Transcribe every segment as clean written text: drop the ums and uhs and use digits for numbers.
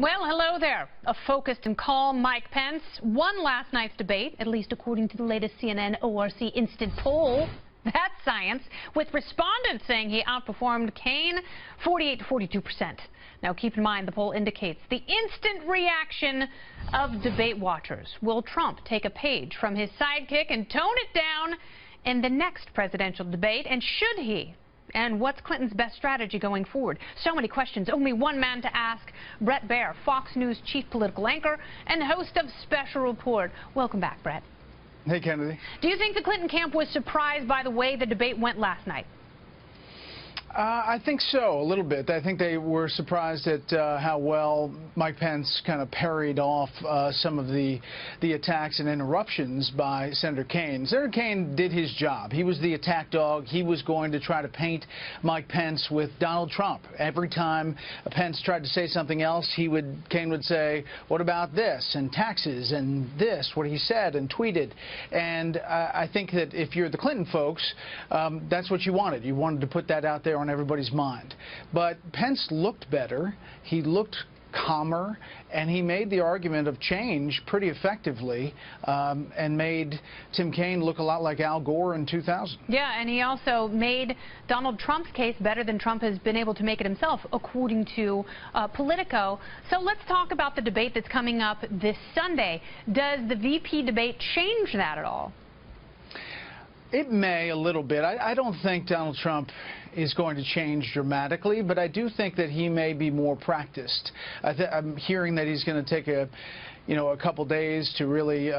Well, hello there. A focused and calm Mike Pence won last night's debate, at least according to the latest CNN ORC instant poll. That's science, with respondents saying he outperformed Kaine 48 to 42%. Now, keep in mind, the poll indicates the instant reaction of debate watchers. Will Trump take a page from his sidekick and tone it down in the next presidential debate? And should he? And what's Clinton's best strategy going forward? So many questions, only one man to ask. Bret Baier, Fox News chief political anchor and host of Special Report. Welcome back, Bret. Hey, Kennedy. Do you think the Clinton camp was surprised by the way the debate went last night? I think so, a little bit. I think they were surprised at how well Mike Pence kind of parried off some of the attacks and interruptions by Senator Kaine. Senator Kaine did his job. He was the attack dog. He was going to try to paint Mike Pence with Donald Trump. Every time Pence tried to say something else, Kaine would say, what about this, and taxes, and this, what he said and tweeted. And I think that if you're the Clinton folks, that's what you wanted. You wanted to put that out there on everybody's mind. But Pence looked better, he looked calmer, and he made the argument of change pretty effectively and made Tim Kaine look a lot like Al Gore in 2000. Yeah, and he also made Donald Trump's case better than Trump has been able to make it himself, according to Politico. So let's talk about the debate that's coming up this Sunday. Does the VP debate change that at all? It may a little bit. I don't think Donald Trump is going to change dramatically, but I do think that he may be more practiced. I'm hearing that he's going to take a couple days to really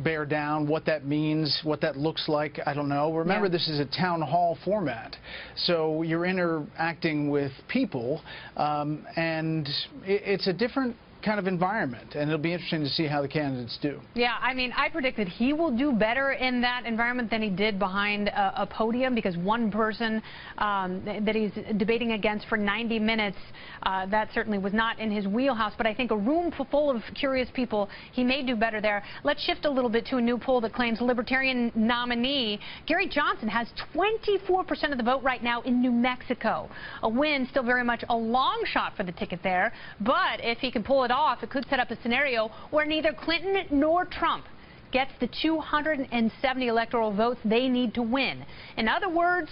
bear down what that means, what that looks like. I don't know. Remember, yeah, this is a town hall format, so you're interacting with people, and it's a different kind of environment, and it'll be interesting to see how the candidates do. Yeah, I mean, I predict that he will do better in that environment than he did behind a podium, because one person that he's debating against for 90 minutes, that certainly was not in his wheelhouse, but I think a room full of curious people, he may do better there. Let's shift a little bit to a new poll that claims Libertarian nominee Gary Johnson has 24% of the vote right now in New Mexico. A win, still very much a long shot for the ticket there, but if he can pull it off, it could set up a scenario where neither Clinton nor Trump gets the 270 electoral votes they need to win. In other words,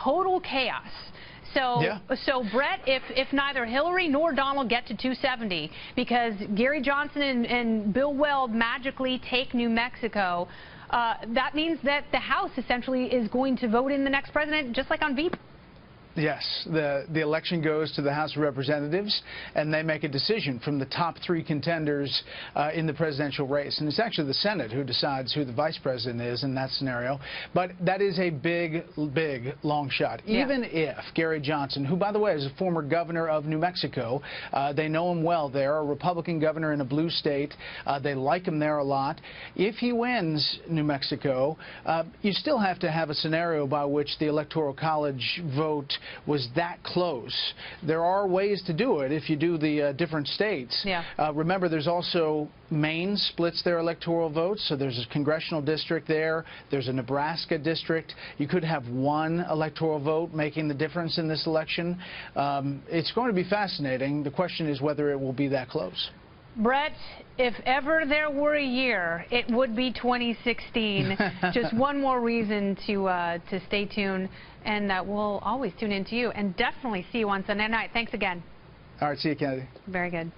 total chaos. So, yeah. So Bret, if neither Hillary nor Donald get to 270 because Gary Johnson and Bill Weld magically take New Mexico, that means that the House essentially is going to vote in the next president, just like on VP. Yes, the election goes to the House of Representatives, and they make a decision from the top three contenders in the presidential race. And it's actually the Senate who decides who the vice president is in that scenario. But that is a big, big long shot. Yeah. Even if Gary Johnson, who, by the way, is a former governor of New Mexico, they know him well there, a Republican governor in a blue state, they like him there a lot. If he wins New Mexico, you still have to have a scenario by which the Electoral College vote was that close. There are ways to do it if you do the different states. Yeah. Remember, there's also Maine splits their electoral votes, so there's a congressional district there. There's a Nebraska district. You could have one electoral vote making the difference in this election. It's going to be fascinating. The question is whether it will be that close. Bret, if ever there were a year, it would be 2016. Just one more reason to stay tuned, and we'll always tune in to you and definitely see you on Sunday night. Thanks again. All right, see you, Kennedy. Very good.